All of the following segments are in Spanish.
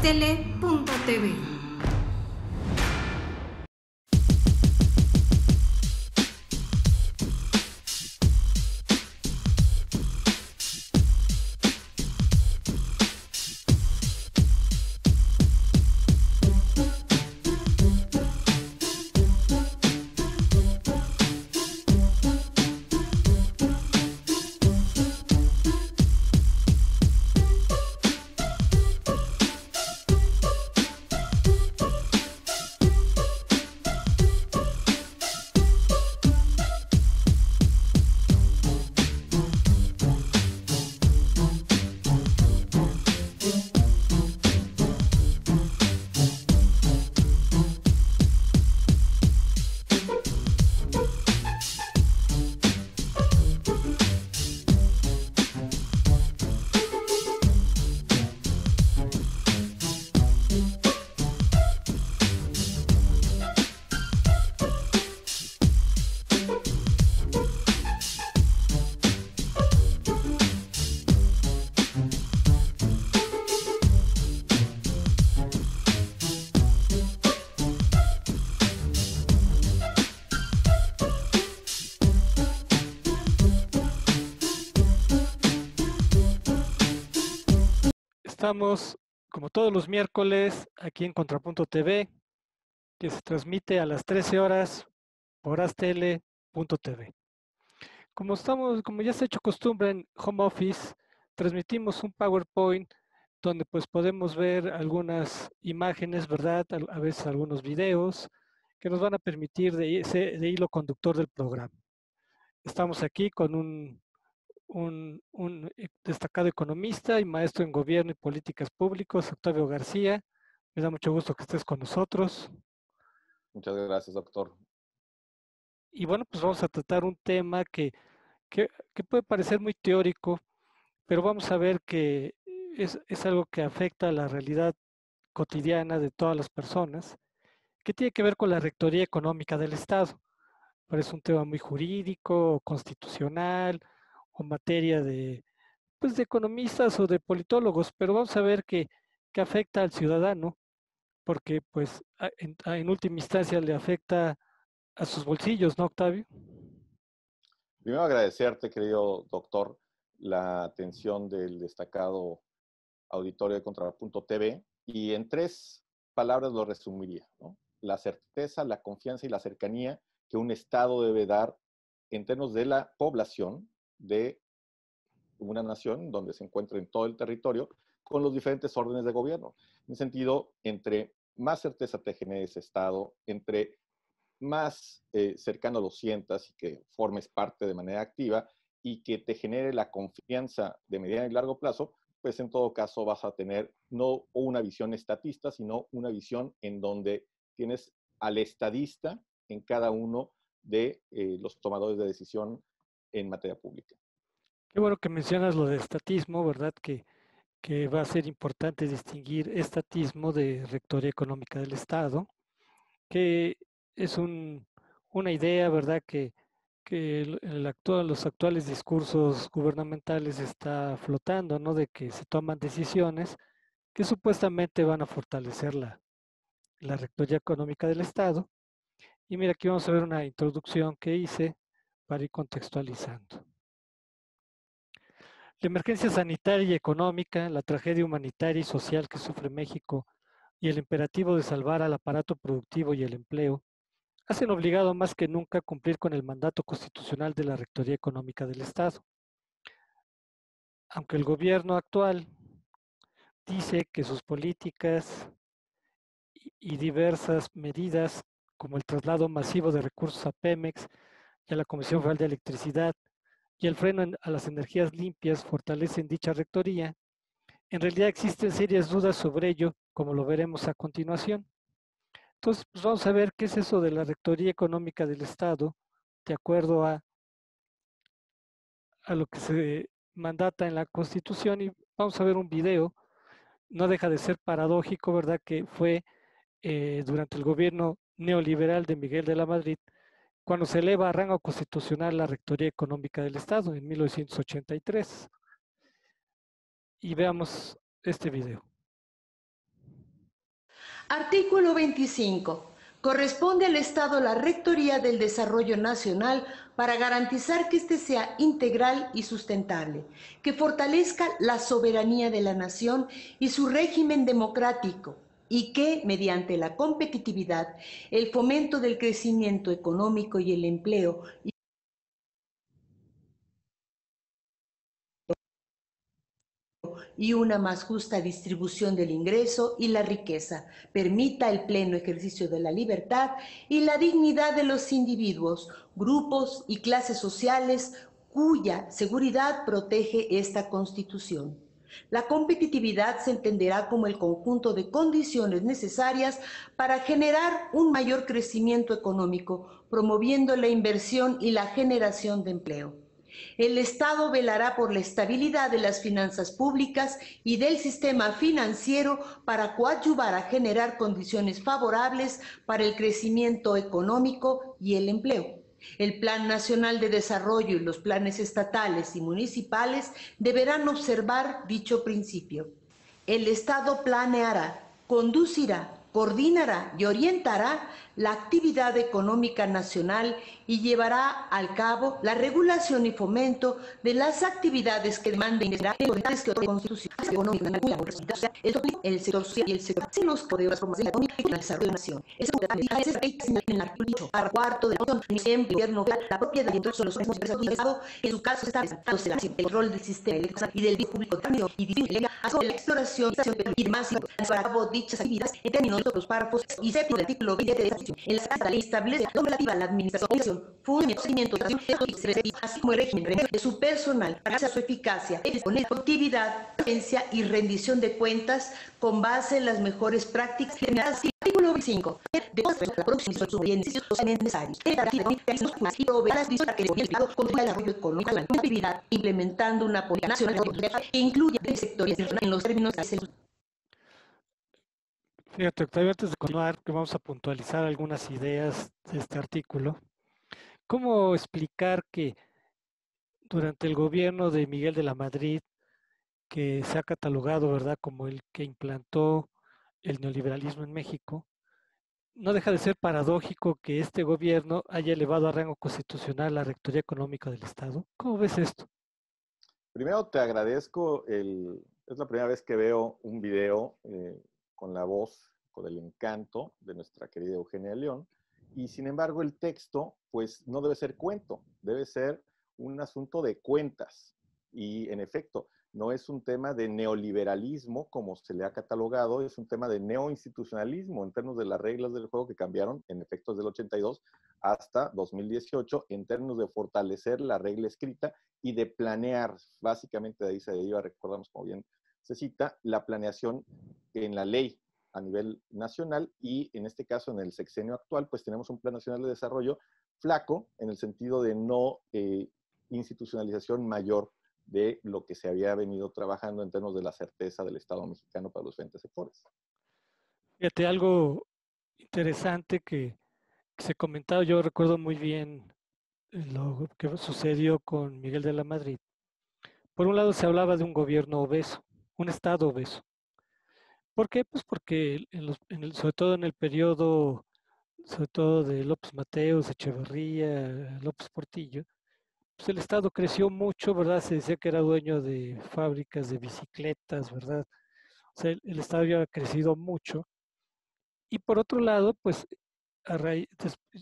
Porastele.tv. Estamos, como todos los miércoles, aquí en Contrapunto TV, que se transmite a las 13 horas por astl.tv. Como ya se ha hecho costumbre en Home Office, transmitimos un PowerPoint donde pues podemos ver algunas imágenes, ¿verdad? A veces algunos videos que nos van a permitir de hilo conductor del programa. Estamos aquí con un destacado economista y maestro en gobierno y políticas públicas, Octavio García. Me da mucho gusto que estés con nosotros. Muchas gracias, doctor. Y bueno, pues vamos a tratar un tema que puede parecer muy teórico, pero vamos a ver que es algo que afecta a la realidad cotidiana de todas las personas, que tiene que ver con la rectoría económica del Estado. Parece un tema muy jurídico, constitucional, o materia pues, de economistas o de politólogos, pero vamos a ver que afecta al ciudadano, porque pues en última instancia le afecta a sus bolsillos, ¿no, Octavio? Primero agradecerte, querido doctor, la atención del destacado auditorio de Contrapunto TV, y en 3 palabras lo resumiría, ¿no? La certeza, la confianza y la cercanía que un Estado debe dar en términos de la población de una nación donde se encuentra en todo el territorio con los diferentes órdenes de gobierno. En ese sentido, entre más certeza te genere ese Estado, entre más cercano lo sientas y que formes parte de manera activa y que te genere la confianza de mediano y largo plazo, pues en todo caso vas a tener no una visión estatista, sino una visión en donde tienes al estadista en cada uno de los tomadores de decisión en materia pública. Qué bueno que mencionas lo de estatismo, ¿verdad? Que va a ser importante distinguir estatismo de rectoría económica del Estado, que es una idea, ¿verdad? Que los actuales discursos gubernamentales está flotando, ¿no? De que se toman decisiones que supuestamente van a fortalecer la rectoría económica del Estado. Y mira, aquí vamos a ver una introducción que hice para ir contextualizando. La emergencia sanitaria y económica, la tragedia humanitaria y social que sufre México y el imperativo de salvar al aparato productivo y el empleo hacen obligado más que nunca cumplir con el mandato constitucional de la Rectoría Económica del Estado. Aunque el gobierno actual dice que sus políticas y diversas medidas, como el traslado masivo de recursos a Pemex y a la Comisión Federal de Electricidad y el freno a las energías limpias, fortalecen dicha rectoría, en realidad existen serias dudas sobre ello, como lo veremos a continuación. Entonces, pues vamos a ver qué es eso de la Rectoría Económica del Estado, de acuerdo a lo que se mandata en la Constitución, y vamos a ver un video. No deja de ser paradójico, ¿verdad? Que fue durante el gobierno neoliberal de Miguel de la Madrid, cuando se eleva a rango constitucional la Rectoría Económica del Estado en 1983. Y veamos este video. Artículo 25. Corresponde al Estado la Rectoría del Desarrollo Nacional para garantizar que éste sea integral y sustentable, que fortalezca la soberanía de la nación y su régimen democrático, y que, mediante la competitividad, el fomento del crecimiento económico y el empleo, y una más justa distribución del ingreso y la riqueza, permita el pleno ejercicio de la libertad y la dignidad de los individuos, grupos y clases sociales cuya seguridad protege esta Constitución. La competitividad se entenderá como el conjunto de condiciones necesarias para generar un mayor crecimiento económico, promoviendo la inversión y la generación de empleo. El Estado velará por la estabilidad de las finanzas públicas y del sistema financiero para coadyuvar a generar condiciones favorables para el crecimiento económico y el empleo. El Plan Nacional de Desarrollo y los planes estatales y municipales deberán observar dicho principio. El Estado planeará, conducirá, coordinará y orientará la actividad económica nacional y llevará al cabo la regulación y fomento de las actividades que demanden que la Constitución económica, el sector social y el sector de los poderes económicos y el desarrollo de la nación. Es en el artículo cuarto de la Constitución, el gobierno, la propiedad y entonces los empresas del Estado, en su caso está el rol del sistema eléctrico y del bien público y distribuye la exploración y demás para cabo dichas actividades en términos de los párrafos y séptimo del artículo 27 de la Constitución. En la ley establece lo relativo a la administración, funcionamiento, así como el régimen de su personal, para su eficacia, productividad, eficiencia y rendición de cuentas con base en las mejores prácticas generadas. Artículo 25. De la producción y sus bienes socialmente necesarios. Y proveer las disposiciones que el Estado contribuya al desarrollo económico, la actividad, implementando una política nacional que incluya sectores en los términos de Fíjate, Octavio, antes de continuar, que vamos a puntualizar algunas ideas de este artículo. ¿Cómo explicar que durante el gobierno de Miguel de la Madrid, que se ha catalogado, ¿verdad?, como el que implantó el neoliberalismo en México, no deja de ser paradójico que este gobierno haya elevado a rango constitucional la Rectoría Económica del Estado? ¿Cómo ves esto? Primero te agradezco, es la primera vez que veo un video con la voz, con el encanto de nuestra querida Eugenia León, y sin embargo el texto pues no debe ser cuento, debe ser un asunto de cuentas, y en efecto, no es un tema de neoliberalismo como se le ha catalogado, es un tema de neoinstitucionalismo en términos de las reglas del juego que cambiaron en efecto desde el 82 hasta 2018 en términos de fortalecer la regla escrita y de planear, básicamente de ahí se deriva, recordamos como bien se cita, la planeación en la ley a nivel nacional y en este caso en el sexenio actual pues tenemos un Plan Nacional de Desarrollo flaco en el sentido de no institucionalización mayor de lo que se había venido trabajando en términos de la certeza del Estado mexicano para los 20 sectores. Fíjate, algo interesante que se comentaba, yo recuerdo muy bien lo que sucedió con Miguel de la Madrid. Por un lado se hablaba de un gobierno obeso, un Estado obeso. ¿Por qué? Pues porque sobre todo en el periodo, sobre todo de López Mateos, Echeverría, López Portillo, pues el Estado creció mucho, ¿verdad? Se decía que era dueño de fábricas de bicicletas, ¿verdad? O sea, el Estado había crecido mucho. Y por otro lado, pues,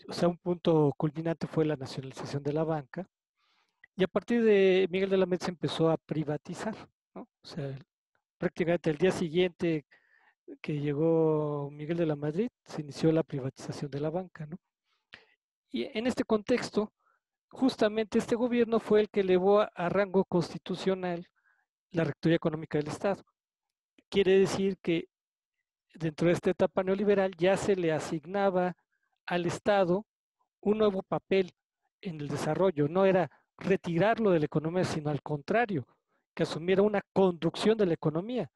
o sea, un punto culminante fue la nacionalización de la banca. Y a partir de Miguel de la Madrid se empezó a privatizar, ¿no? O sea, prácticamente el día siguiente que llegó Miguel de la Madrid, se inició la privatización de la banca, ¿no? Y en este contexto, justamente este gobierno fue el que elevó a rango constitucional la Rectoría Económica del Estado. Quiere decir que dentro de esta etapa neoliberal ya se le asignaba al Estado un nuevo papel en el desarrollo. No era retirarlo de la economía, sino al contrario, que asumiera una conducción de la economía.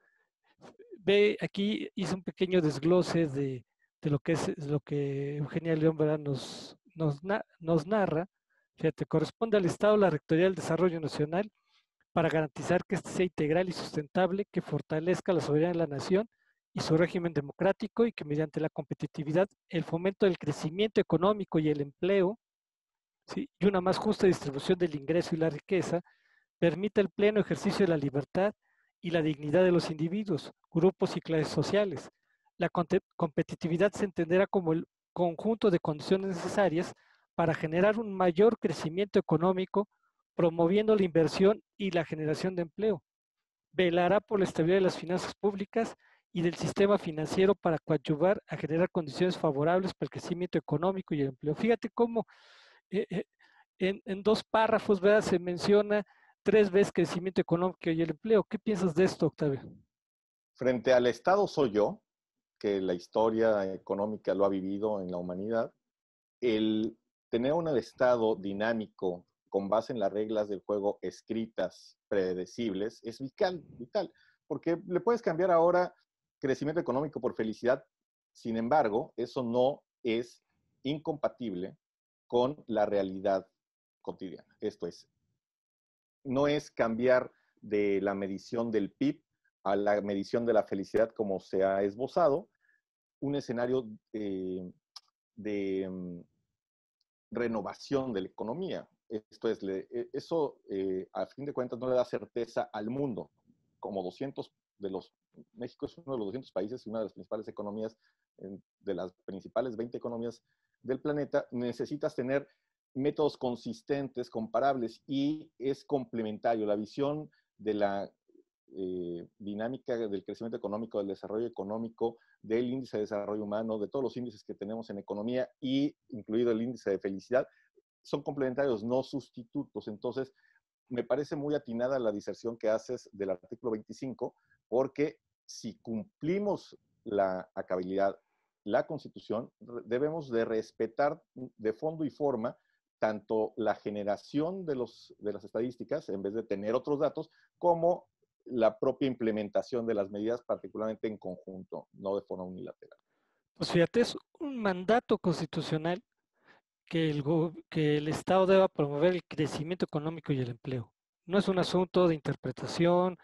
Ve, aquí hice un pequeño desglose de lo que es lo que Eugenia León, ¿verdad?, nos narra. Fíjate, corresponde al Estado la Rectoría del Desarrollo Nacional para garantizar que este sea integral y sustentable, que fortalezca la soberanía de la nación y su régimen democrático, y que mediante la competitividad, el fomento del crecimiento económico y el empleo, ¿sí?, y una más justa distribución del ingreso y la riqueza, permite el pleno ejercicio de la libertad y la dignidad de los individuos, grupos y clases sociales. La competitividad se entenderá como el conjunto de condiciones necesarias para generar un mayor crecimiento económico, promoviendo la inversión y la generación de empleo. Velará por la estabilidad de las finanzas públicas y del sistema financiero para coadyuvar a generar condiciones favorables para el crecimiento económico y el empleo. Fíjate cómo eh, eh, en dos párrafos, ¿verdad?, se menciona 3 veces crecimiento económico y el empleo. ¿Qué piensas de esto, Octavio? Frente al Estado soy yo, que la historia económica lo ha vivido en la humanidad, el tener un Estado dinámico con base en las reglas del juego escritas, predecibles, es vital, vital, porque le puedes cambiar ahora crecimiento económico por felicidad. Sin embargo, eso no es incompatible con la realidad cotidiana. Esto es, no es cambiar de la medición del PIB a la medición de la felicidad como se ha esbozado, un escenario de renovación de la economía. Esto es, eso a fin de cuentas no le da certeza al mundo. Como 200 de los, México es uno de los 200 países y una de las principales economías, de las principales 20 economías del planeta, necesitas tener métodos consistentes, comparables, y es complementario. La visión de la dinámica del crecimiento económico, del desarrollo económico, del índice de desarrollo humano, de todos los índices que tenemos en economía, y incluido el índice de felicidad, son complementarios, no sustitutos. Entonces, me parece muy atinada la diserción que haces del artículo 25, porque si cumplimos la acabilidad, la Constitución, debemos de respetar de fondo y forma tanto la generación de las estadísticas, en vez de tener otros datos, como la propia implementación de las medidas, particularmente en conjunto, no de forma unilateral. Pues fíjate, es un mandato constitucional que el Estado deba promover el crecimiento económico y el empleo. No es un asunto de interpretación,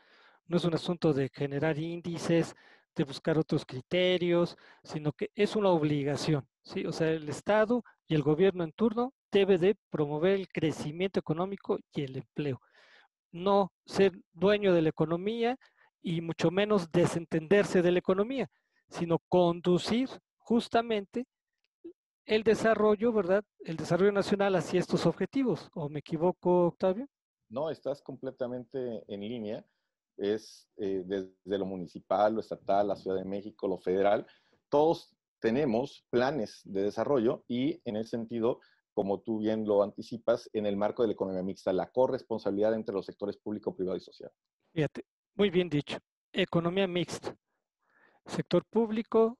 no es un asunto de generar índices, de buscar otros criterios, sino que es una obligación, ¿sí? O sea, el Estado y el gobierno en turno debe de promover el crecimiento económico y el empleo. No ser dueño de la economía y mucho menos desentenderse de la economía, sino conducir justamente el desarrollo, ¿verdad? El desarrollo nacional hacia estos objetivos. ¿O me equivoco, Octavio? No, estás completamente en línea. Es desde lo municipal, lo estatal, la Ciudad de México, lo federal. Todos tenemos planes de desarrollo y en ese sentido, como tú bien lo anticipas, en el marco de la economía mixta, la corresponsabilidad entre los sectores público, privado y social. Fíjate, muy bien dicho. Economía mixta. Sector público,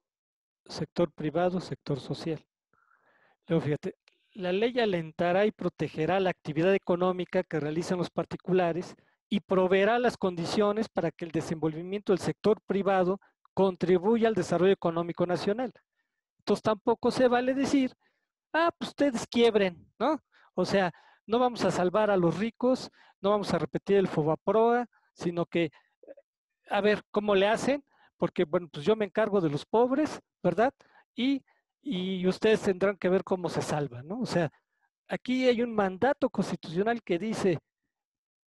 sector privado, sector social. Luego, fíjate, la ley alentará y protegerá la actividad económica que realizan los particulares y proveerá las condiciones para que el desenvolvimiento del sector privado contribuya al desarrollo económico nacional. Entonces tampoco se vale decir, pues ustedes quiebren, ¿no? O sea, no vamos a salvar a los ricos, no vamos a repetir el Fobaproa, sino que, a ver, ¿cómo le hacen? Porque, bueno, pues yo me encargo de los pobres, ¿verdad? Y, y ustedes tendrán que ver cómo se salvan, ¿no? O sea, aquí hay un mandato constitucional que dice,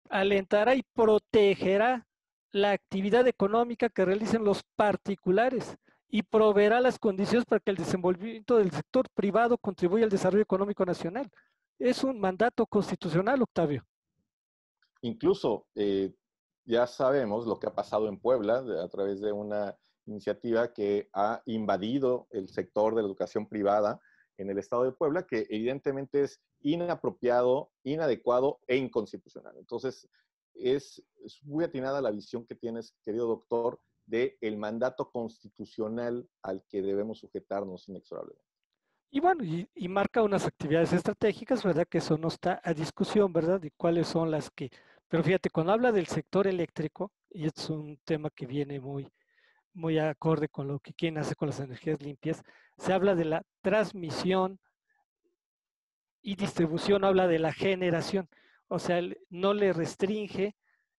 alentará y protegerá la actividad económica que realicen los particulares y proveerá las condiciones para que el desenvolvimiento del sector privado contribuya al desarrollo económico nacional. Es un mandato constitucional, Octavio. Incluso ya sabemos lo que ha pasado en Puebla a través de una iniciativa que ha invadido el sector de la educación privada en el estado de Puebla, que evidentemente es inapropiado, inadecuado e inconstitucional. Entonces, es muy atinada la visión que tienes, querido doctor, del mandato constitucional al que debemos sujetarnos inexorablemente. Y bueno, y marca unas actividades estratégicas, ¿verdad? Que eso no está a discusión, ¿verdad? Y cuáles son las que... Pero fíjate, cuando habla del sector eléctrico, y es un tema que viene muy acorde con lo que quieren hacer con las energías limpias, se habla de la transmisión y distribución, habla de la generación. O sea, no le restringe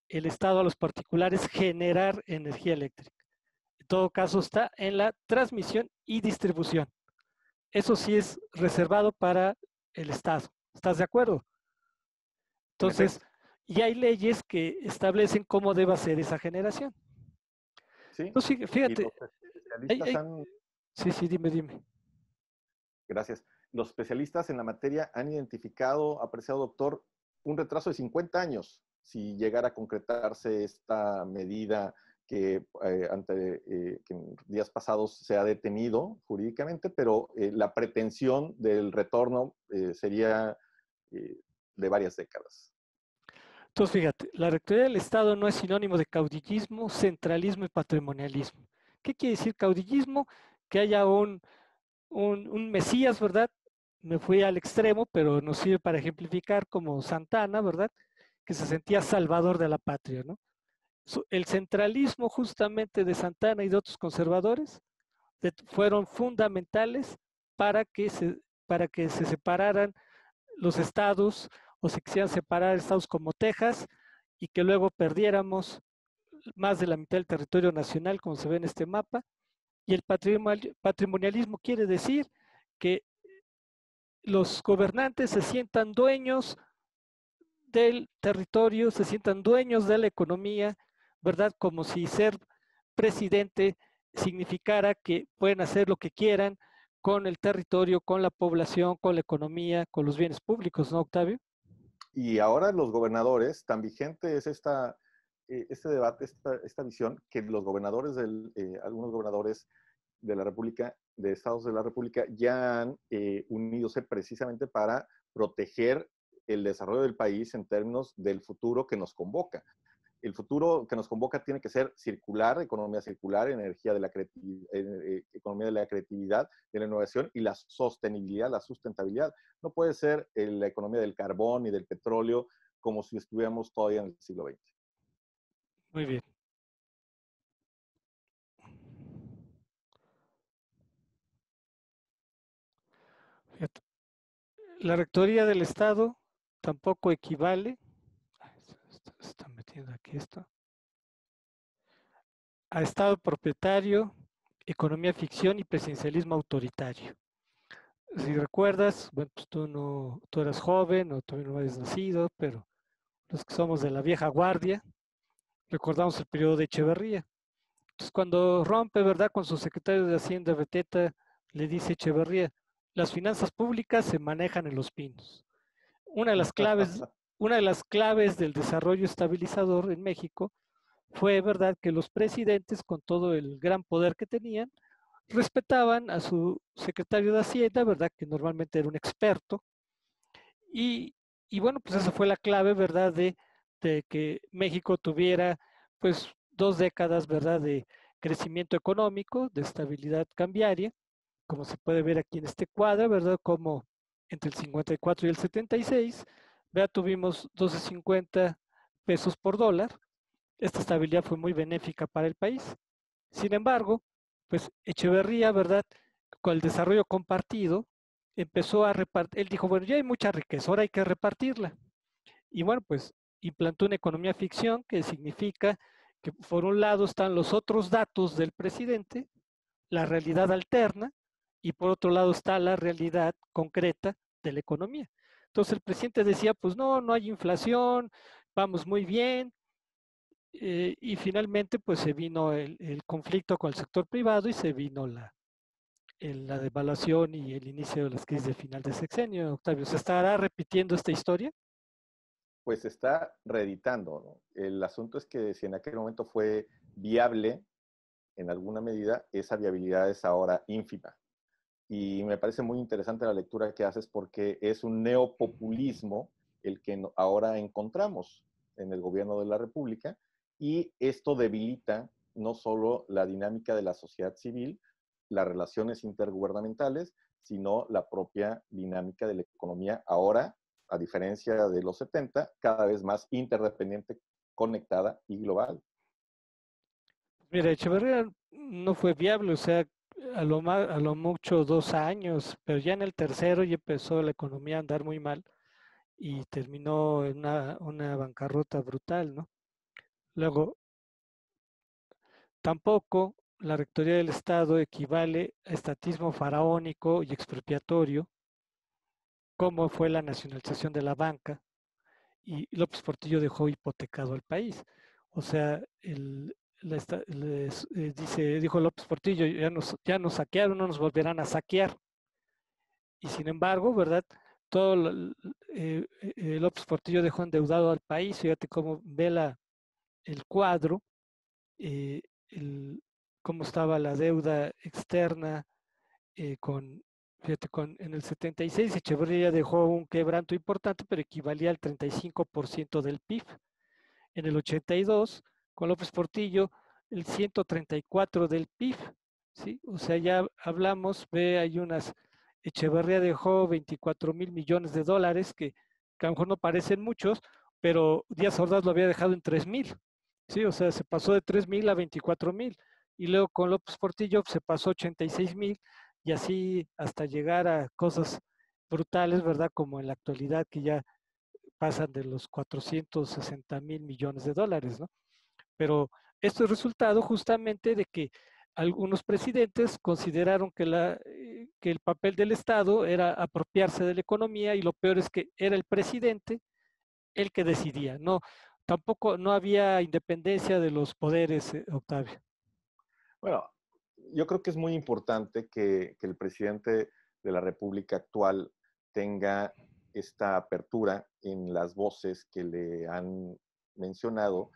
el Estado a los particulares generar energía eléctrica. todo caso está en la transmisión y distribución. Eso sí es reservado para el Estado. ¿Estás de acuerdo? Entonces, y hay leyes que establecen cómo debe ser esa generación. Sí, Entonces, y fíjate, los especialistas han, sí, dime. gracias, los especialistas en la materia han identificado, apreciado doctor, un retraso de 50 años si llegara a concretarse esta medida que, que en días pasados se ha detenido jurídicamente, pero la pretensión del retorno sería de varias décadas. Entonces, fíjate, la Rectoría del Estado no es sinónimo de caudillismo, centralismo y patrimonialismo. ¿Qué quiere decir caudillismo? Que haya un Mesías, ¿verdad? Me fui al extremo, pero nos sirve para ejemplificar como Santana, ¿verdad? Que se sentía salvador de la patria, ¿no? El centralismo justamente de Santana y de otros conservadores fueron fundamentales para para que se separaran los estados o se quisieran separar estados como Texas y que luego perdiéramos más de la mitad del territorio nacional, como se ve en este mapa. Y el patrimonialismo quiere decir que los gobernantes se sientan dueños del territorio, se sientan dueños de la economía, ¿verdad? Como si ser presidente significara que pueden hacer lo que quieran con el territorio, con la población, con la economía, con los bienes públicos, ¿no, Octavio? Y ahora los gobernadores, tan vigente es este debate, esta visión, que los gobernadores, algunos gobernadores de la República, de estados de la República, ya han unidose precisamente para proteger el desarrollo del país en términos del futuro que nos convoca. El futuro que nos convoca tiene que ser circular, economía circular, energía de la economía de la creatividad, de la innovación y la sostenibilidad, la sustentabilidad. No puede ser la economía del carbón y del petróleo como si estuviéramos todavía en el siglo XX. Muy bien. Fíjate, la Rectoría del Estado tampoco equivale, se está metiendo aquí esto, a Estado propietario, economía ficción y presidencialismo autoritario. Si recuerdas, bueno, pues tú eras joven o todavía no habías nacido, pero los que somos de la vieja guardia, recordamos el periodo de Echeverría. Entonces, cuando rompe, ¿verdad?, con su secretario de Hacienda, Beteta, le dice Echeverría, las finanzas públicas se manejan en los pinos. Una de las claves, una de las claves del desarrollo estabilizador en México fue, ¿verdad?, que los presidentes, con todo el gran poder que tenían, respetaban a su secretario de Hacienda, ¿verdad?, que normalmente era un experto, y, y bueno, pues esa fue la clave, ¿verdad?, de que México tuviera pues 2 décadas, ¿verdad?, de crecimiento económico, de estabilidad cambiaria, como se puede ver aquí en este cuadro, ¿verdad?, como entre el 54 y el 76, ¿verdad?, tuvimos 12.50 pesos por dólar. Esta estabilidad fue muy benéfica para el país. Sin embargo, pues Echeverría, ¿verdad?, con el desarrollo compartido, empezó a repartir, él dijo, bueno, ya hay mucha riqueza, ahora hay que repartirla. Y bueno, pues implantó una economía ficción que significa que por un lado están los otros datos del presidente, la realidad alterna, y por otro lado está la realidad concreta de la economía. Entonces el presidente decía, pues no hay inflación, vamos muy bien, y finalmente pues se vino el conflicto con el sector privado y se vino la devaluación y el inicio de las crisis de final de sexenio. Octavio, ¿se estará repitiendo esta historia? Pues se está reeditando, ¿no? El asunto es que si en aquel momento fue viable, en alguna medida, esa viabilidad es ahora ínfima. Y me parece muy interesante la lectura que haces porque es un neopopulismo el que ahora encontramos en el gobierno de la República y esto debilita no solo la dinámica de la sociedad civil, las relaciones intergubernamentales, sino la propia dinámica de la economía ahora, a diferencia de los 70, cada vez más interdependiente, conectada y global. Mira, Echeverría no fue viable, o sea, a lo mucho 2 años, pero ya en el tercero ya empezó la economía a andar muy mal y terminó en una bancarrota brutal, ¿no? Luego, tampoco la rectoría del Estado equivale a estatismo faraónico y expropiatorio, como fue la nacionalización de la banca, y López Portillo dejó hipotecado al país. O sea, dijo López Portillo, ya nos saquearon, no nos volverán a saquear. Y sin embargo, ¿verdad? López Portillo dejó endeudado al país. Fíjate cómo ve el cuadro, eh, el, cómo estaba la deuda externa fíjate, en el 76 Echeverría dejó un quebranto importante, pero equivalía al 35% del PIB. En el 82, con López Portillo, el 134 del PIB, ¿sí? O sea, ya hablamos, Echeverría dejó 24,000 millones de dólares, que a lo mejor no parecen muchos, pero Díaz Ordaz lo había dejado en 3,000, ¿sí? O sea, se pasó de 3,000 a 24,000. Y luego con López Portillo se pasó a 86,000 y así hasta llegar a cosas brutales, ¿verdad? Como en la actualidad que ya pasan de los 460,000 millones de dólares, ¿no? Pero esto es resultado justamente de que algunos presidentes consideraron que el papel del Estado era apropiarse de la economía, y lo peor es que era el presidente el que decidía, no, tampoco no había independencia de los poderes, Octavio. Bueno, yo creo que es muy importante que el presidente de la República actual tenga esta apertura en las voces que le han mencionado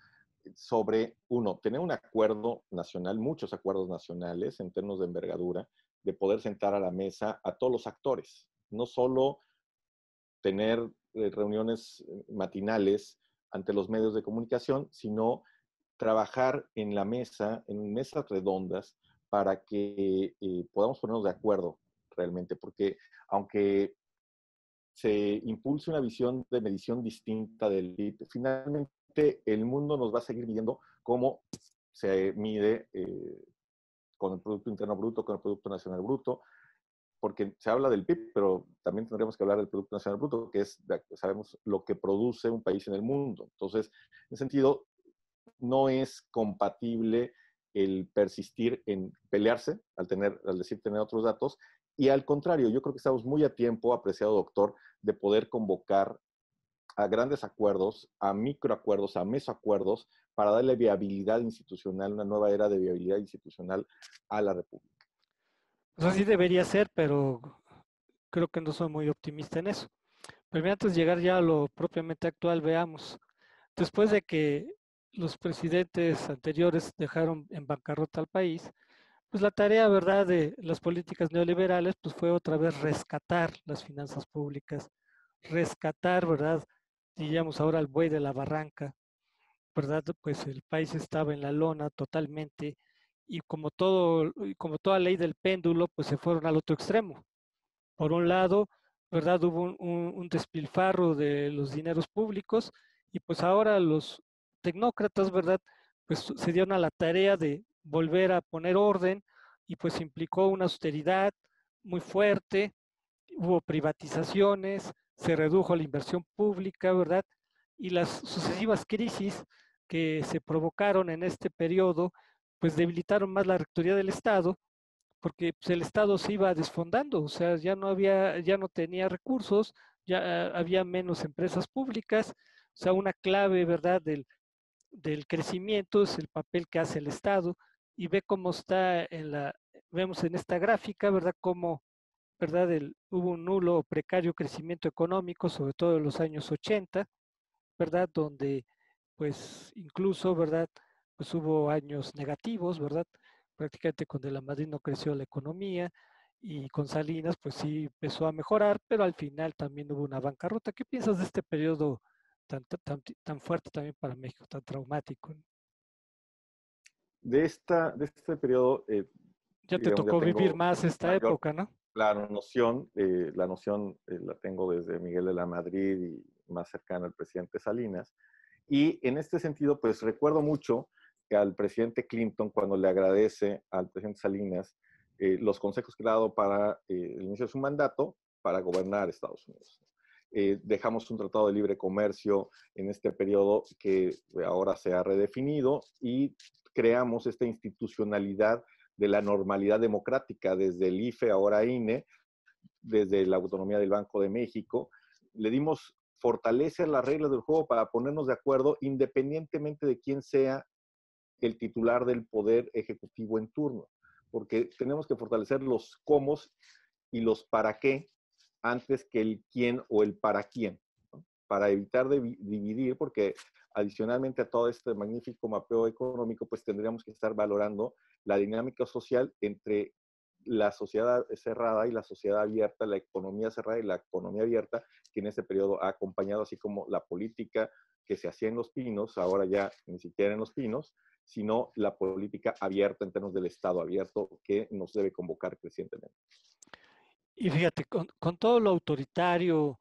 sobre, uno, tener un acuerdo nacional, muchos acuerdos nacionales en términos de envergadura, de poder sentar a la mesa a todos los actores, no solo tener reuniones matinales ante los medios de comunicación, sino trabajar en la mesa, en mesas redondas, para que podamos ponernos de acuerdo realmente, porque aunque se impulse una visión de medición distinta del PIB, finalmente el mundo nos va a seguir midiendo cómo se mide con el Producto Interno Bruto, con el Producto Nacional Bruto, porque se habla del PIB, pero también tendríamos que hablar del Producto Nacional Bruto, que es, sabemos, lo que produce un país en el mundo. Entonces, en ese sentido, no es compatible el persistir en pelearse al decir tener otros datos, y al contrario, yo creo que estamos muy a tiempo, apreciado doctor, de poder convocar a grandes acuerdos, a microacuerdos, a mesoacuerdos, para darle viabilidad institucional, una nueva era de viabilidad institucional a la República. Pues así debería ser, pero creo que no soy muy optimista en eso. Pero antes de llegar ya a lo propiamente actual, veamos. Después de que los presidentes anteriores dejaron en bancarrota al país, pues la tarea, ¿verdad?, de las políticas neoliberales, pues fue otra vez rescatar las finanzas públicas, rescatar, ¿verdad?, diríamos ahora el buey de la barranca, ¿verdad? Pues el país estaba en la lona totalmente, y como toda ley del péndulo, pues se fueron al otro extremo. Por un lado, ¿verdad? Hubo un despilfarro de los dineros públicos, y pues ahora los tecnócratas, ¿verdad? Pues se dieron a la tarea de volver a poner orden, y pues implicó una austeridad muy fuerte, hubo privatizaciones, se redujo la inversión pública, ¿verdad? Y las sucesivas crisis que se provocaron en este periodo, pues debilitaron más la rectoría del Estado, porque pues, el Estado se iba desfondando, o sea, ya no tenía recursos, ya había menos empresas públicas, o sea, una clave, ¿verdad?, del crecimiento es el papel que hace el Estado. Y ve cómo vemos en esta gráfica, ¿verdad?, cómo, ¿verdad?, hubo un nulo o precario crecimiento económico, sobre todo en los años 80, ¿verdad?, donde pues incluso, ¿verdad?, pues hubo años negativos, ¿verdad? Prácticamente con De la Madrid no creció la economía, y con Salinas pues sí empezó a mejorar, pero al final también hubo una bancarrota. ¿Qué piensas de este periodo tan fuerte también para México, tan traumático? De este periodo, Ya te digamos, ya tocó vivir tengo más esta mayor época, ¿no? la noción la tengo desde Miguel de la Madrid y más cercana al presidente Salinas. Y en este sentido, pues recuerdo mucho que al presidente Clinton, cuando le agradece al presidente Salinas los consejos que le ha dado para el inicio de su mandato para gobernar Estados Unidos. Dejamos un tratado de libre comercio en este periodo que ahora se ha redefinido, y creamos esta institucionalidad de la normalidad democrática, desde el IFE, ahora INE, desde la autonomía del Banco de México. Le dimos fortalece las reglas del juego para ponernos de acuerdo independientemente de quién sea el titular del poder ejecutivo en turno, porque tenemos que fortalecer los cómo y los para qué antes que el quién o el para quién, ¿no? Para evitar dividir, porque adicionalmente a todo este magnífico mapeo económico, pues tendríamos que estar valorando la dinámica social entre la sociedad cerrada y la sociedad abierta, la economía cerrada y la economía abierta, que en este periodo ha acompañado, así como la política que se hacía en Los Pinos, ahora ya ni siquiera en Los Pinos, sino la política abierta en términos del Estado abierto que nos debe convocar crecientemente. Y fíjate, con todo lo autoritario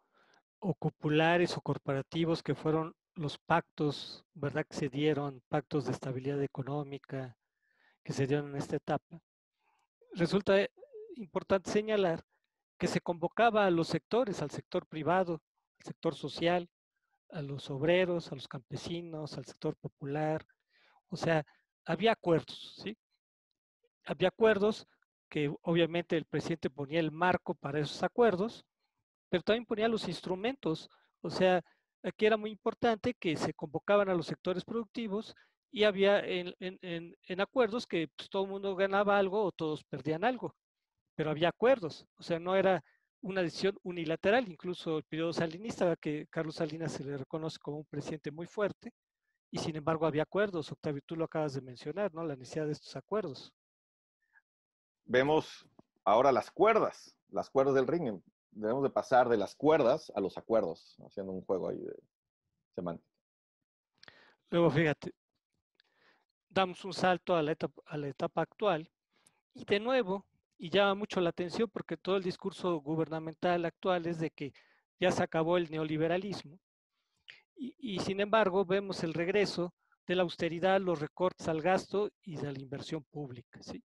o populares o corporativos que fueron los pactos, ¿verdad? Que se dieron, pactos de estabilidad económica que se dieron en esta etapa, resulta importante señalar que se convocaba a los sectores, al sector privado, al sector social, a los obreros, a los campesinos, al sector popular. O sea, había acuerdos, ¿sí? Había acuerdos que obviamente el presidente ponía el marco para esos acuerdos, pero también ponía los instrumentos. O sea, aquí era muy importante que se convocaban a los sectores productivos y había en acuerdos que pues, todo el mundo ganaba algo o todos perdían algo, pero había acuerdos. O sea, no era una decisión unilateral. Incluso el periodo salinista, que Carlos Salinas se le reconoce como un presidente muy fuerte, y sin embargo había acuerdos. Octavio, tú lo acabas de mencionar, ¿no? La necesidad de estos acuerdos. Vemos ahora las cuerdas del ring. Debemos de pasar de las cuerdas a los acuerdos, haciendo un juego ahí de semántica. Luego, fíjate, damos un salto a la etapa actual y de nuevo, y llama mucho la atención porque todo el discurso gubernamental actual es de que ya se acabó el neoliberalismo y sin embargo vemos el regreso de la austeridad, los recortes al gasto y de la inversión pública, ¿sí?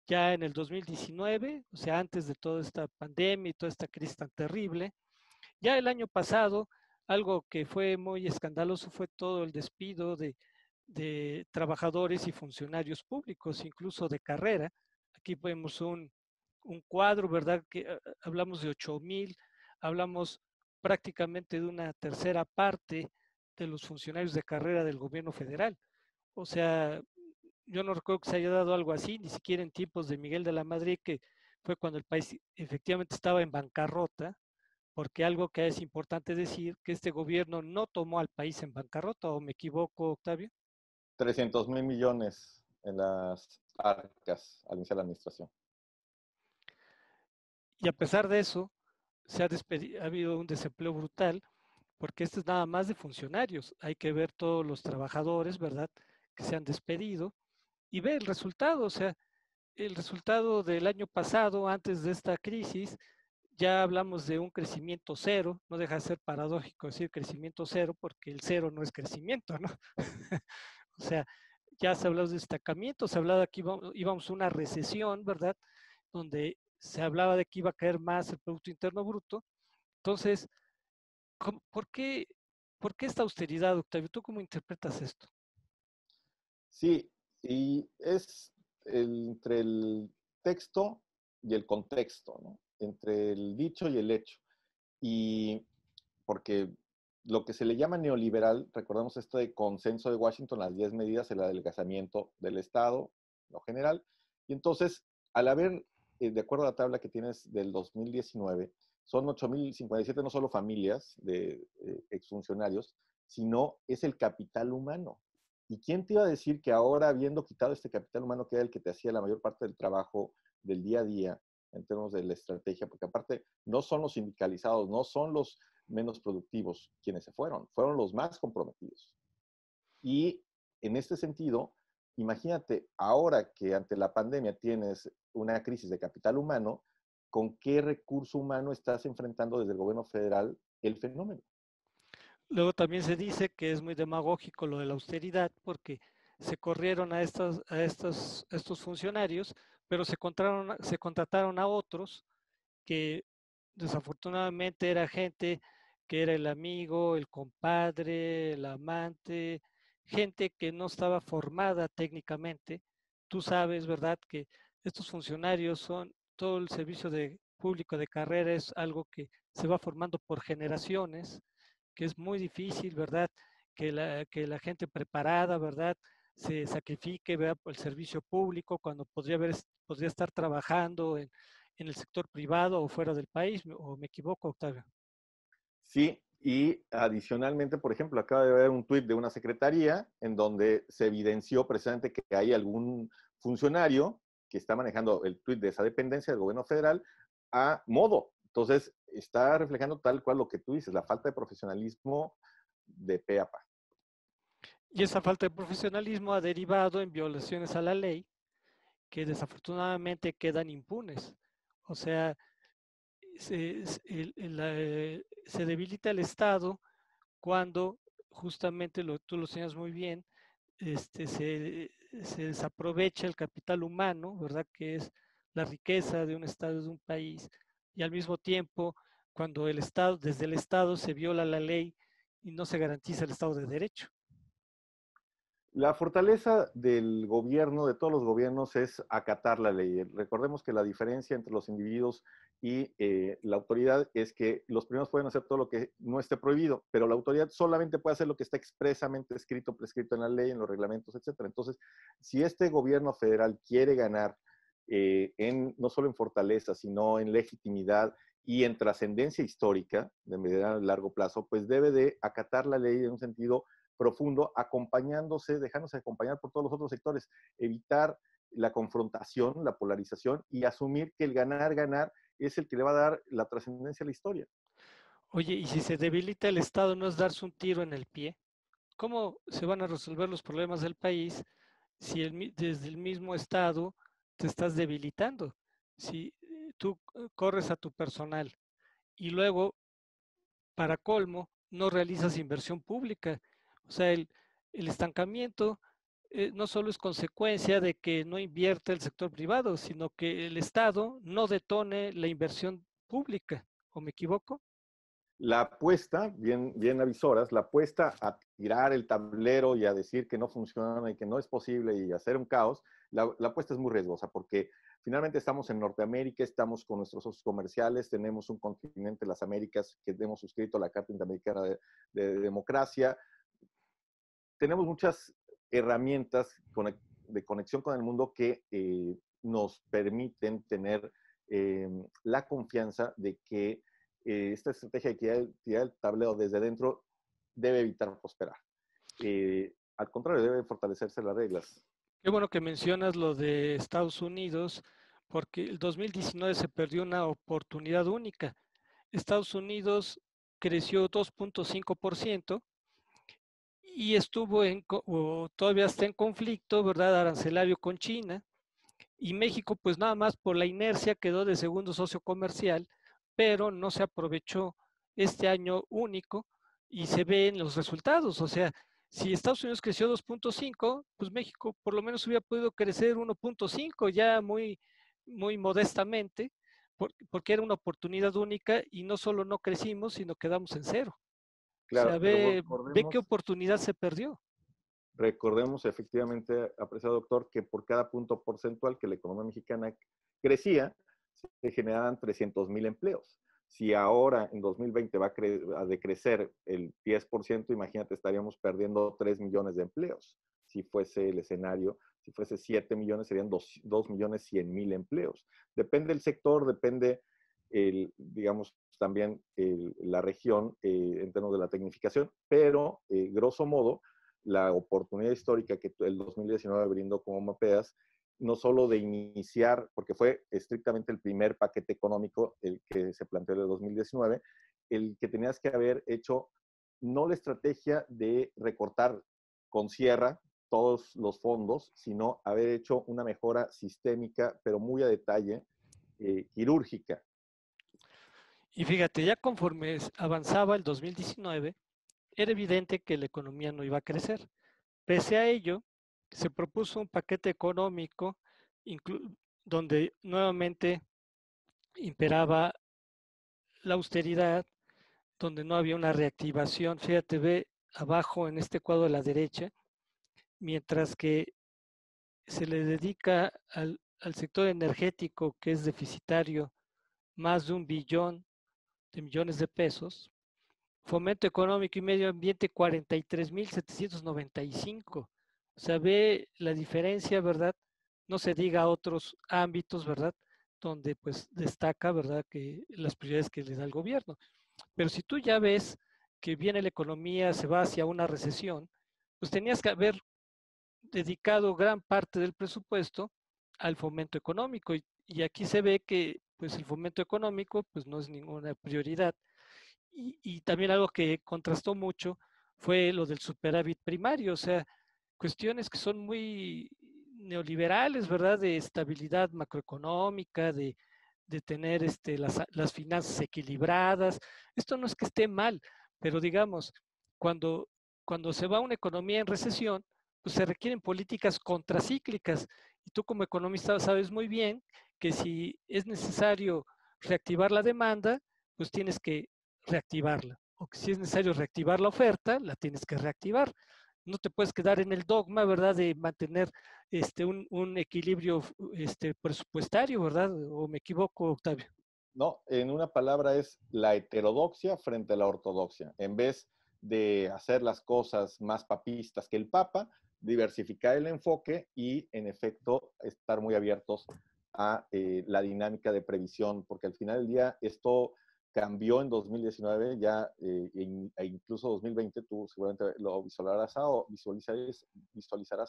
Ya en el 2019, o sea, antes de toda esta pandemia y toda esta crisis tan terrible, ya el año pasado, algo que fue muy escandaloso fue todo el despido de trabajadores y funcionarios públicos, incluso de carrera. Aquí vemos un cuadro, ¿verdad? Que hablamos de 8,000, hablamos prácticamente de una tercera parte de los funcionarios de carrera del gobierno federal. O sea, yo no recuerdo que se haya dado algo así, ni siquiera en tiempos de Miguel de la Madrid, que fue cuando el país efectivamente estaba en bancarrota, porque algo que es importante decir, que este gobierno no tomó al país en bancarrota, ¿o me equivoco, Octavio? 300,000 millones en las arcas al iniciar la administración. Y a pesar de eso, ha habido un desempleo brutal, porque esto es nada más de funcionarios. Hay que ver todos los trabajadores, ¿verdad?, que se han despedido y ver el resultado. O sea, el resultado del año pasado, antes de esta crisis, ya hablamos de un crecimiento cero. No deja de ser paradójico decir crecimiento cero, porque el cero no es crecimiento, ¿no? O sea, ya se habló de destacamiento, se hablaba de que íbamos a una recesión, ¿verdad? Donde se hablaba de que iba a caer más el Producto Interno Bruto. Entonces, ¿por qué, por qué esta austeridad, Octavio? ¿Tú cómo interpretas esto? Sí, y es entre el texto y el contexto, ¿no? Entre el dicho y el hecho. Y porque lo que se le llama neoliberal, recordamos este consenso de Washington, las 10 medidas, el adelgazamiento del Estado, lo general. Y entonces, al haber, de acuerdo a la tabla que tienes del 2019, son 8,057 no solo familias de exfuncionarios, sino es el capital humano. ¿Y quién te iba a decir que ahora, habiendo quitado este capital humano, que era el que te hacía la mayor parte del trabajo del día a día, en términos de la estrategia, porque aparte no son los sindicalizados, no son los menos productivos quienes se fueron los más comprometidos. Y en este sentido, imagínate, ahora que ante la pandemia tienes una crisis de capital humano, ¿con qué recurso humano estás enfrentando desde el gobierno federal el fenómeno? Luego también se dice que es muy demagógico lo de la austeridad, porque se corrieron a estos funcionarios, pero se contrataron a otros que desafortunadamente era gente que era el amigo, el compadre, el amante, gente que no estaba formada técnicamente. Tú sabes, ¿verdad?, que estos funcionarios son, todo el servicio público de carrera es algo que se va formando por generaciones, que es muy difícil, ¿verdad?, que la gente preparada, ¿verdad?, se sacrifique, ¿verdad?, por el servicio público cuando podría estar trabajando en el sector privado o fuera del país, ¿o me equivoco, Octavio? Sí, y adicionalmente, por ejemplo, acaba de haber un tuit de una secretaría en donde se evidenció precisamente que hay algún funcionario que está manejando el tuit de esa dependencia del gobierno federal a modo. Entonces, está reflejando tal cual lo que tú dices, la falta de profesionalismo de pe a pa. Y esa falta de profesionalismo ha derivado en violaciones a la ley que desafortunadamente quedan impunes. O sea, se debilita el Estado cuando justamente tú lo señalas muy bien, se desaprovecha el capital humano, ¿verdad? Que es la riqueza de un Estado, de un país, y al mismo tiempo, cuando desde el Estado se viola la ley y no se garantiza el Estado de Derecho. La fortaleza del gobierno, de todos los gobiernos, es acatar la ley. Recordemos que la diferencia entre los individuos y la autoridad es que los primeros pueden hacer todo lo que no esté prohibido, pero la autoridad solamente puede hacer lo que está expresamente escrito, prescrito en la ley, en los reglamentos, etcétera. Entonces, si este gobierno federal quiere ganar no solo en fortaleza, sino en legitimidad y en trascendencia histórica de mediano y largo plazo, pues debe de acatar la ley en un sentido profundo, acompañándose, dejándose acompañar por todos los otros sectores, evitar la confrontación, la polarización y asumir que el ganar, ganar es el que le va a dar la trascendencia a la historia. Oye, y si se debilita el Estado, ¿no es darse un tiro en el pie? ¿Cómo se van a resolver los problemas del país si desde el mismo Estado te estás debilitando? Si tú corres a tu personal y luego, para colmo, no realizas inversión pública. O sea, el estancamiento no solo es consecuencia de que no invierte el sector privado, sino que el Estado no detone la inversión pública. ¿O me equivoco? La apuesta, bien avisoras, la apuesta a tirar el tablero y a decir que no funciona y que no es posible y hacer un caos, la apuesta es muy riesgosa porque finalmente estamos en Norteamérica, estamos con nuestros socios comerciales, tenemos un continente, las Américas, que hemos suscrito la Carta Interamericana de Democracia, tenemos muchas herramientas de conexión con el mundo que nos permiten tener la confianza de que esta estrategia de tirar el tablero desde dentro debe evitar prosperar. Al contrario, debe fortalecerse las reglas. Qué bueno que mencionas lo de Estados Unidos, porque el 2019 se perdió una oportunidad única. Estados Unidos creció 2.5% y o todavía está en conflicto, ¿verdad?, arancelario con China. Y México, pues nada más por la inercia quedó de segundo socio comercial, pero no se aprovechó este año único y se ve en los resultados. O sea, si Estados Unidos creció 2.5, pues México por lo menos hubiera podido crecer 1.5, ya muy, muy modestamente, porque era una oportunidad única y no solo no crecimos, sino quedamos en cero. O sea, Claro, pero ve qué oportunidad se perdió. recordemos efectivamente, apreciado doctor, que por cada punto porcentual que la economía mexicana crecía, se generaban 300,000 empleos. Si ahora en 2020 va a decrecer el 10%, imagínate, estaríamos perdiendo 3 millones de empleos. Si fuese el escenario, si fuese 7 millones, serían 2 millones 100,000 empleos. Depende del sector, depende, digamos, también la región en términos de la tecnificación, pero grosso modo, la oportunidad histórica que el 2019 brindó como mapeas, no solo de iniciar, porque fue estrictamente el primer paquete económico el que se planteó en el 2019, el que tenías que haber hecho no la estrategia de recortar con sierra todos los fondos, sino haber hecho una mejora sistémica, pero muy a detalle, quirúrgica. Y fíjate, ya conforme avanzaba el 2019, era evidente que la economía no iba a crecer. Pese a ello, se propuso un paquete económico donde nuevamente imperaba la austeridad, donde no había una reactivación. Fíjate, ve abajo en este cuadro de la derecha, mientras que se le dedica al sector energético, que es deficitario, más de 1 billón de millones de pesos. Fomento económico y medio ambiente, 43.795. O sea, ve la diferencia, ¿verdad? No se diga otros ámbitos, ¿verdad? Donde pues destaca, ¿verdad? Que las prioridades que le da el gobierno. Pero si tú ya ves que viene la economía, se va hacia una recesión, pues tenías que haber dedicado gran parte del presupuesto al fomento económico. Y aquí se ve que pues el fomento económico pues no es ninguna prioridad. Y también algo que contrastó mucho fue lo del superávit primario, o sea, cuestiones que son muy neoliberales, ¿verdad? De estabilidad macroeconómica, de tener las finanzas equilibradas. Esto no es que esté mal, pero digamos, cuando, cuando se va una economía en recesión, pues se requieren políticas contracíclicas. Y tú como economista sabes muy bien que si es necesario reactivar la demanda, pues tienes que reactivarla. O que si es necesario reactivar la oferta, la tienes que reactivar. No te puedes quedar en el dogma, ¿verdad?, de mantener un equilibrio presupuestario, ¿verdad? ¿O me equivoco, Octavio? No, en una palabra es la heterodoxia frente a la ortodoxia. En vez de hacer las cosas más papistas que el Papa, diversificar el enfoque y, en efecto, estar muy abiertos a la dinámica de previsión, porque al final del día esto cambió en 2019 ya, e incluso 2020, tú seguramente lo visualizarás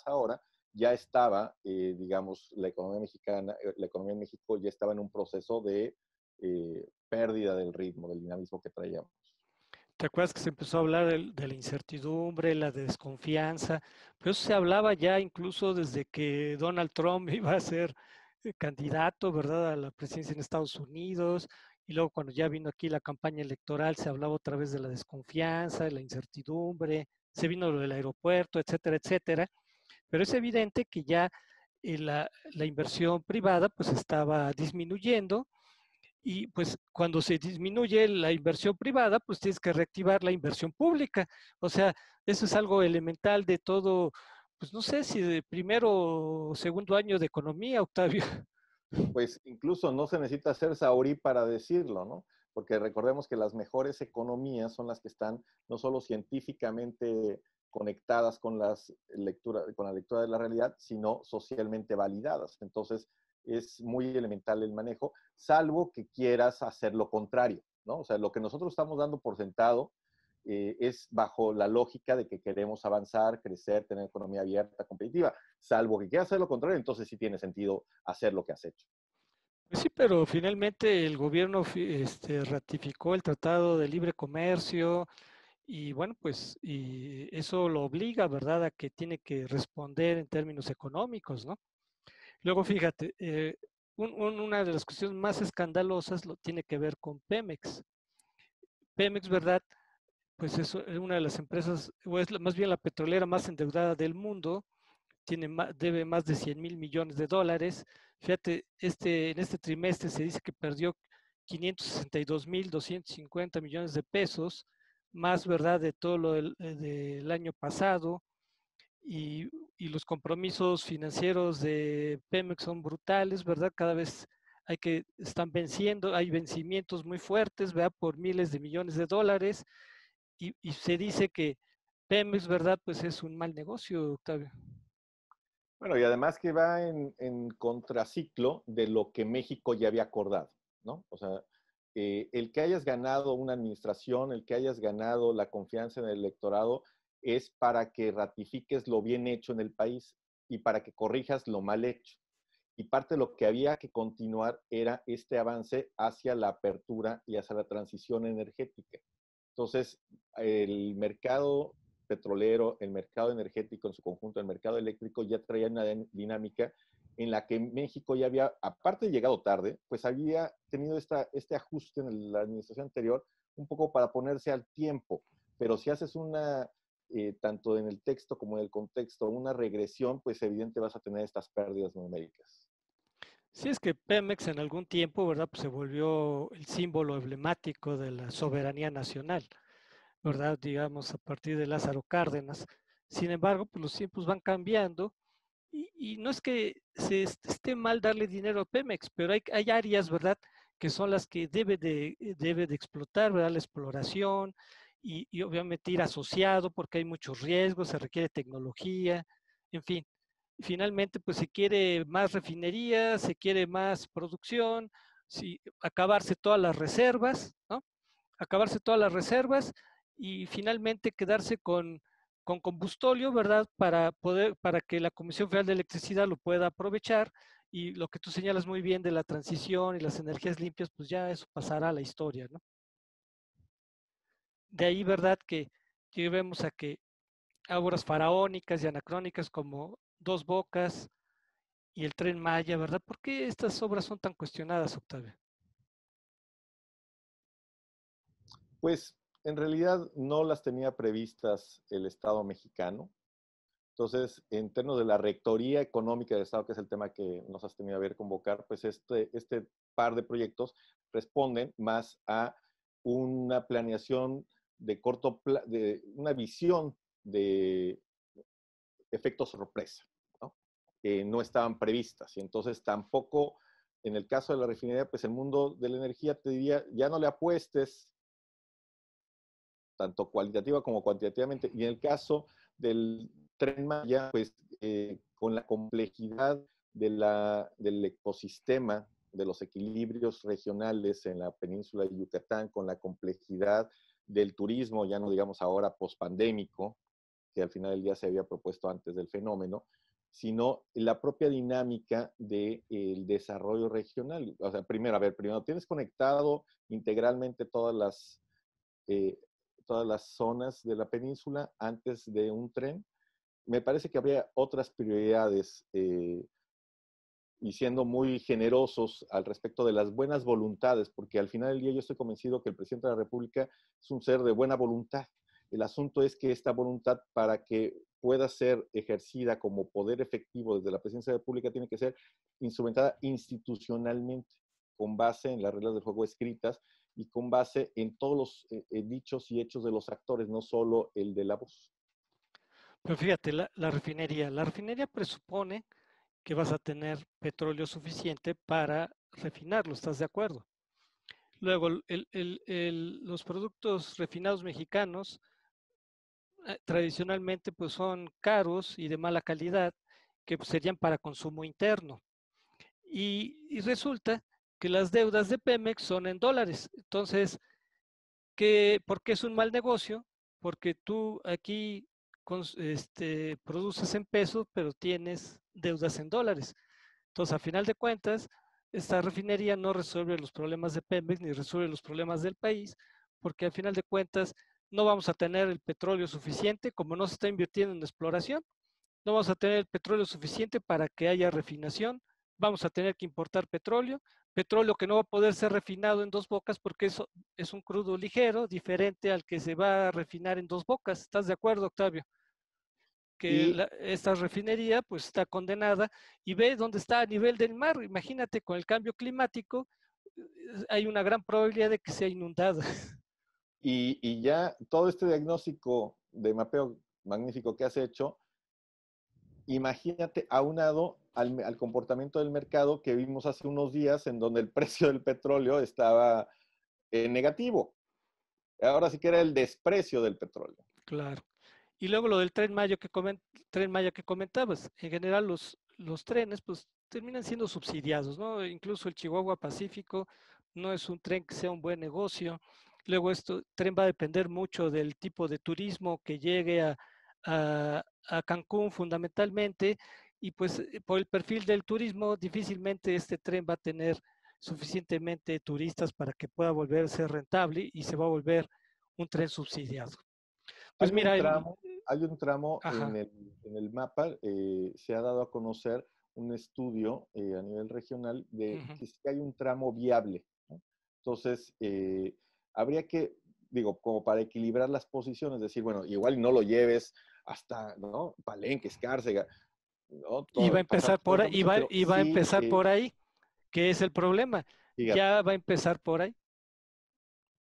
ahora, ya estaba, digamos, la economía mexicana, la economía en México ya estaba en un proceso de pérdida del ritmo, del dinamismo que traíamos. ¿Te acuerdas que se empezó a hablar de la incertidumbre, la desconfianza? Pero eso se hablaba ya incluso desde que Donald Trump iba a ser candidato, ¿verdad?, a la presidencia en Estados Unidos. Y luego cuando ya vino aquí la campaña electoral, se hablaba otra vez de la desconfianza, de la incertidumbre, se vino lo del aeropuerto, etcétera, etcétera. Pero es evidente que ya la inversión privada pues estaba disminuyendo y pues cuando se disminuye la inversión privada, pues tienes que reactivar la inversión pública. O sea, eso es algo elemental de todo, pues no sé si de primero o segundo año de economía, Octavio. Pues incluso no se necesita ser saurí para decirlo, ¿no? Porque recordemos que las mejores economías son las que están no solo científicamente conectadas con la lectura de la realidad, sino socialmente validadas. Entonces, es muy elemental el manejo, salvo que quieras hacer lo contrario, ¿no? O sea, lo que nosotros estamos dando por sentado es bajo la lógica de que queremos avanzar, crecer, tener economía abierta, competitiva. Salvo que quieras hacer lo contrario, entonces sí tiene sentido hacer lo que has hecho. Pues sí, pero finalmente el gobierno ratificó el Tratado de Libre Comercio y bueno, pues y eso lo obliga, ¿verdad?, a que tiene que responder en términos económicos, ¿no? Luego, fíjate, una de las cuestiones más escandalosas lo tiene que ver con Pemex. Pemex, ¿verdad? Pues es una de las empresas, o es más bien la petrolera más endeudada del mundo, debe más de 100.000 millones de dólares. Fíjate, en este trimestre se dice que perdió 562.250 millones de pesos, más, ¿verdad?, de todo lo del año pasado. Y, y los compromisos financieros de Pemex son brutales, ¿verdad? Cada vez están venciendo, hay vencimientos muy fuertes, ¿verdad?, por miles de millones de dólares. Y se dice que Pemex, ¿verdad?, pues es un mal negocio, Octavio. Bueno, y además que va en contraciclo de lo que México ya había acordado, ¿no? O sea, el que hayas ganado una administración, el que hayas ganado la confianza en el electorado, es para que ratifiques lo bien hecho en el país y para que corrijas lo mal hecho. Y parte de lo que había que continuar era este avance hacia la apertura y hacia la transición energética. Entonces, el mercado petrolero, el mercado energético en su conjunto, el mercado eléctrico ya traía una dinámica en la que México ya había, aparte de llegado tarde, pues había tenido este ajuste en la administración anterior un poco para ponerse al tiempo. Pero si haces tanto en el texto como en el contexto, una regresión, pues evidente vas a tener estas pérdidas numéricas. Sí, es que Pemex en algún tiempo, ¿verdad?, pues se volvió el símbolo emblemático de la soberanía nacional, ¿verdad? Digamos, a partir de Lázaro Cárdenas. Sin embargo, pues los tiempos van cambiando y no es que se esté mal darle dinero a Pemex, pero hay áreas, ¿verdad?, que son las que debe de explotar, ¿verdad?, la exploración y obviamente ir asociado porque hay muchos riesgos, se requiere tecnología, en fin. Finalmente, pues se quiere más refinería, se quiere más producción, sí, acabarse todas las reservas, ¿no? Acabarse todas las reservas y finalmente quedarse con combustóleo, ¿verdad? Para que la Comisión Federal de Electricidad lo pueda aprovechar y lo que tú señalas muy bien de la transición y las energías limpias, pues ya eso pasará a la historia, ¿no? De ahí, ¿verdad? Que vemos a obras faraónicas y anacrónicas como Dos Bocas y el Tren Maya, ¿verdad? ¿Por qué estas obras son tan cuestionadas, Octavio? Pues en realidad no las tenía previstas el Estado mexicano. Entonces, en términos de la rectoría económica del Estado, que es el tema que nos has tenido a ver convocar, pues este par de proyectos responden más a una planeación de de una visión de efectos sorpresa, ¿no? Que no estaban previstas. Y entonces tampoco, en el caso de la refinería, pues el mundo de la energía te diría, ya no le apuestes tanto cualitativa como cuantitativamente. Y en el caso del Tren Maya, pues con la complejidad del ecosistema, de los equilibrios regionales en la península de Yucatán, con la complejidad del turismo, ya no digamos ahora pospandémico, que al final del día se había propuesto antes del fenómeno, sino la propia dinámica del desarrollo regional. O sea, primero tienes conectado integralmente eh, todas las zonas de la península antes de un tren. Me parece que habría otras prioridades y siendo muy generosos al respecto de las buenas voluntades, porque al final del día yo estoy convencido que el presidente de la República es un ser de buena voluntad. El asunto es que esta voluntad, para que pueda ser ejercida como poder efectivo desde la presidencia de la República, tiene que ser instrumentada institucionalmente, con base en las reglas del juego escritas y con base en todos los dichos y hechos de los actores, no solo el de la voz. Pero fíjate, la refinería presupone que vas a tener petróleo suficiente para refinarlo, ¿estás de acuerdo? Luego, los productos refinados mexicanos tradicionalmente pues son caros y de mala calidad, que pues, serían para consumo interno. Y resulta que las deudas de Pemex son en dólares. Entonces, ¿por qué es un mal negocio? Porque tú aquí produces en pesos, pero tienes deudas en dólares. Entonces, a final de cuentas, esta refinería no resuelve los problemas de Pemex ni resuelve los problemas del país, porque a final de cuentas no vamos a tener el petróleo suficiente, como no se está invirtiendo en exploración, no vamos a tener el petróleo suficiente para que haya refinación, vamos a tener que importar petróleo, petróleo que no va a poder ser refinado en Dos Bocas porque eso es un crudo ligero, diferente al que se va a refinar en Dos Bocas. ¿Estás de acuerdo, Octavio? Que Y esta refinería pues está condenada y ve dónde está a nivel del mar. Imagínate, con el cambio climático hay una gran probabilidad de que sea inundada. y ya todo este diagnóstico de mapeo magnífico que has hecho, imagínate aunado al comportamiento del mercado que vimos hace unos días, en donde el precio del petróleo estaba negativo. Ahora sí que era el desprecio del petróleo. Claro. Y luego lo del Tren Maya que comentabas. En general los trenes pues terminan siendo subsidiados, ¿no? Incluso el Chihuahua Pacífico no es un tren que sea un buen negocio. Luego tren va a depender mucho del tipo de turismo que llegue a Cancún fundamentalmente y pues por el perfil del turismo difícilmente este tren va a tener suficientemente turistas para que pueda volver a ser rentable y se va a volver un tren subsidiado. Pues Hay un mira, tramo, hay un tramo ajá, en el mapa, se ha dado a conocer un estudio a nivel regional de ujú. que sí hay un tramo viable, ¿no? Entonces, habría que, digo, como para equilibrar las posiciones, decir, bueno, igual no lo lleves hasta, ¿no? Palenque, Escárcega, ¿no? Y va a Pasando empezar por por esa ahí, posición, pero y va a sí, empezar por ahí, que es el problema. fíjate, Ya va a empezar por ahí.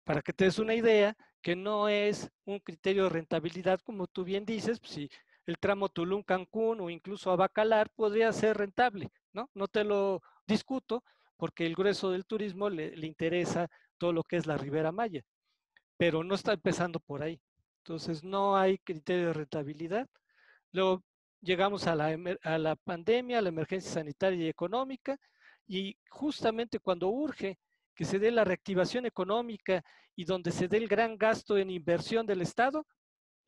Para que te des una idea, que no es un criterio de rentabilidad, como tú bien dices, pues, si el tramo Tulum-Cancún o incluso a Bacalar podría ser rentable, ¿no? No te lo discuto porque el grueso del turismo le interesa todo lo que es la Ribera Maya, pero no está empezando por ahí. Entonces no hay criterio de rentabilidad. Luego llegamos a la pandemia, a la emergencia sanitaria y económica, y justamente cuando urge que se dé la reactivación económica y donde se dé el gran gasto en inversión del Estado,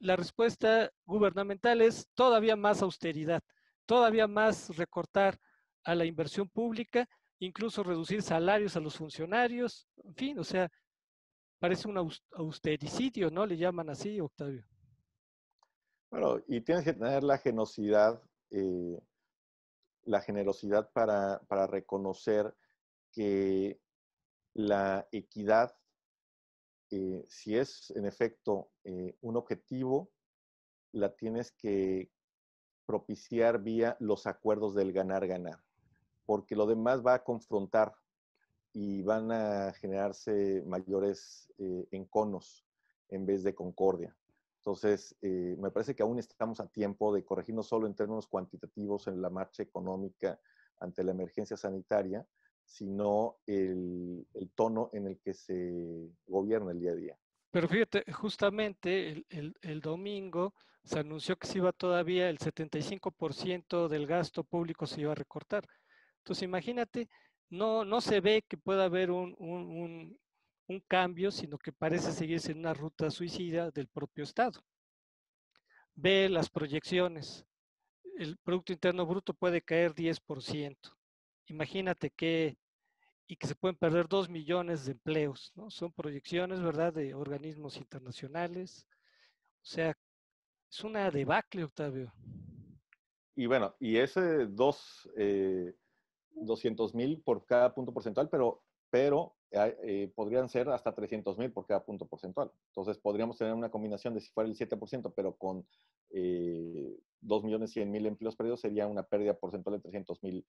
la respuesta gubernamental es todavía más austeridad, todavía más recortar a la inversión pública, incluso reducir salarios a los funcionarios, en fin, o sea, parece un austericidio, ¿no? Le llaman así, Octavio. Bueno, y tienes que tener eh, la generosidad para reconocer que la equidad, si es en efecto un objetivo, la tienes que propiciar vía los acuerdos del ganar-ganar, porque lo demás va a confrontar y van a generarse mayores enconos en vez de concordia. Entonces, me parece que aún estamos a tiempo de corregir no solo en términos cuantitativos en la marcha económica ante la emergencia sanitaria, sino el tono en el que se gobierna el día a día. Pero fíjate, justamente el domingo se anunció que se iba todavía el 75% del gasto público se iba a recortar. Entonces, imagínate, no se ve que pueda haber un cambio, sino que parece seguirse en una ruta suicida del propio Estado. Ve las proyecciones. El Producto Interno Bruto puede caer 10%. Imagínate y que se pueden perder 2 millones de empleos, ¿no? Son proyecciones, ¿verdad?, de organismos internacionales. O sea, es una debacle, Octavio. Y bueno, y ese 200,000 por cada punto porcentual, pero podrían ser hasta 300,000 por cada punto porcentual. Entonces podríamos tener una combinación de si fuera el 7%, pero con 2,100,000 empleos perdidos, sería una pérdida porcentual de 300,000,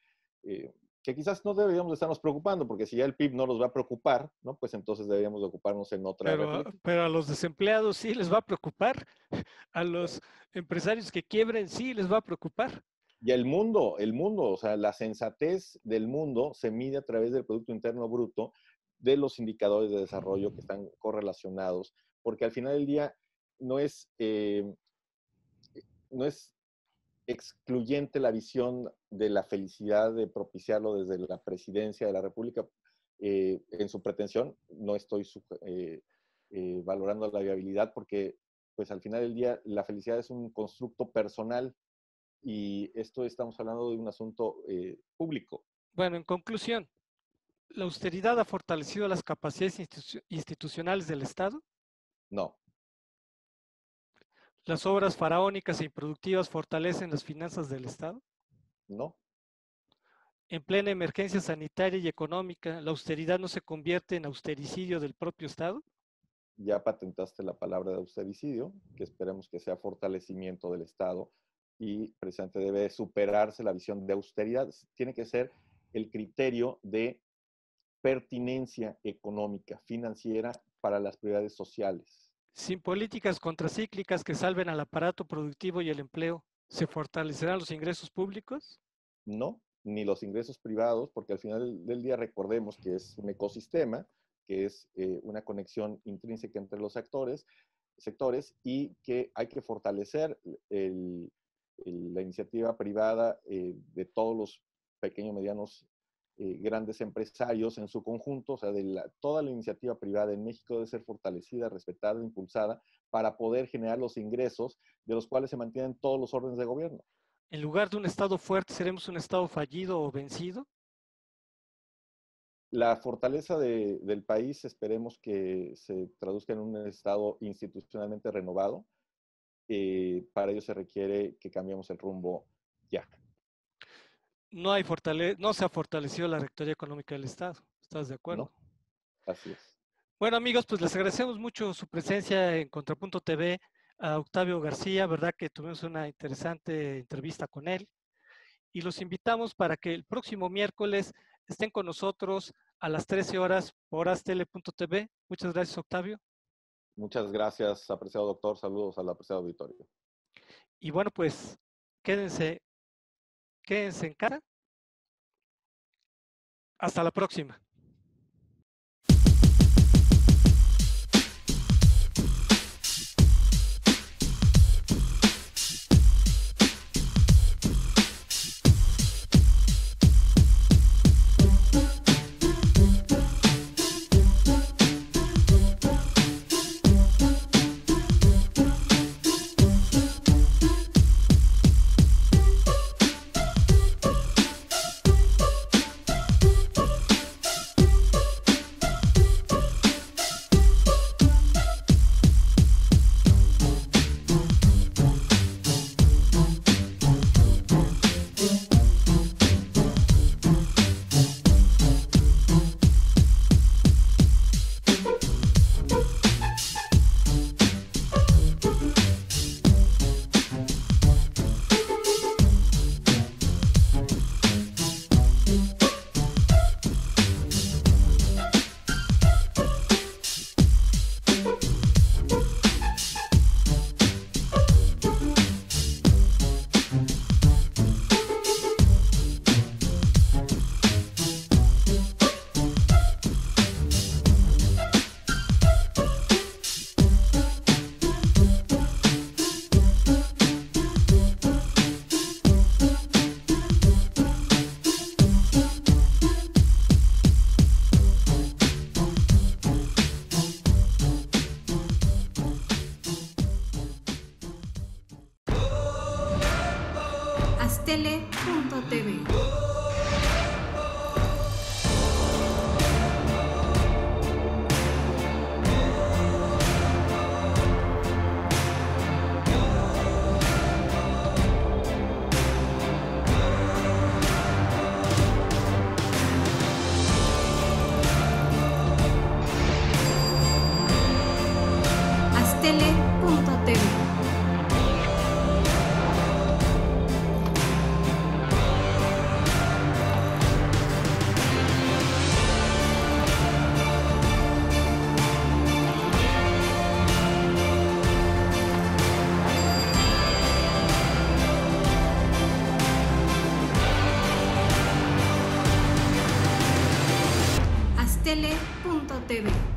que quizás no deberíamos estarnos preocupando, porque si ya el PIB no nos va a preocupar, ¿no? Pues entonces deberíamos de ocuparnos en otra área política. Pero a los desempleados sí les va a preocupar, a los empresarios que quiebren sí les va a preocupar. Y el mundo, o sea, la sensatez del mundo se mide a través del Producto Interno Bruto, de los indicadores de desarrollo que están correlacionados, porque al final del día no es, no es excluyente la visión de la felicidad de propiciarlo desde la presidencia de la República en su pretensión. No estoy valorando la viabilidad porque, pues al final del día, la felicidad es un constructo personal y esto estamos hablando de un asunto público. Bueno, en conclusión, ¿la austeridad ha fortalecido las capacidades institucionales del Estado? No. ¿Las obras faraónicas e improductivas fortalecen las finanzas del Estado? No. En plena emergencia sanitaria y económica, ¿la austeridad no se convierte en austericidio del propio Estado? Ya patentaste la palabra de austericidio, que esperemos que sea fortalecimiento del Estado y precisamente debe superarse la visión de austeridad. Tiene que ser el criterio de pertinencia económica, financiera para las prioridades sociales. Sin políticas contracíclicas que salven al aparato productivo y el empleo, ¿se fortalecerán los ingresos públicos? No, ni los ingresos privados, porque al final del día recordemos que es un ecosistema, que es una conexión intrínseca entre los sectores y que hay que fortalecer la iniciativa privada de todos los pequeños, medianos, grandes empresarios en su conjunto. O sea, toda la iniciativa privada en México debe ser fortalecida, respetada, impulsada para poder generar los ingresos de los cuales se mantienen todos los órdenes de gobierno. En lugar de un Estado fuerte, ¿seremos un Estado fallido o vencido? La fortaleza del país esperemos que se traduzca en un Estado institucionalmente renovado. Para ello se requiere que cambiemos el rumbo ya. No se ha fortalecido la rectoría económica del Estado. ¿Estás de acuerdo? No, así es. Bueno, amigos, pues les agradecemos mucho su presencia en Contrapunto TV, a Octavio García, ¿verdad? Que tuvimos una interesante entrevista con él. Y los invitamos para que el próximo miércoles estén con nosotros a las 13 horas por astele.tv. Muchas gracias, Octavio. Muchas gracias, apreciado doctor. Saludos al apreciado auditorio. Y bueno, pues quédense en casa. Hasta la próxima. Aztele.tv. Aztele.tv. Aztele.tv.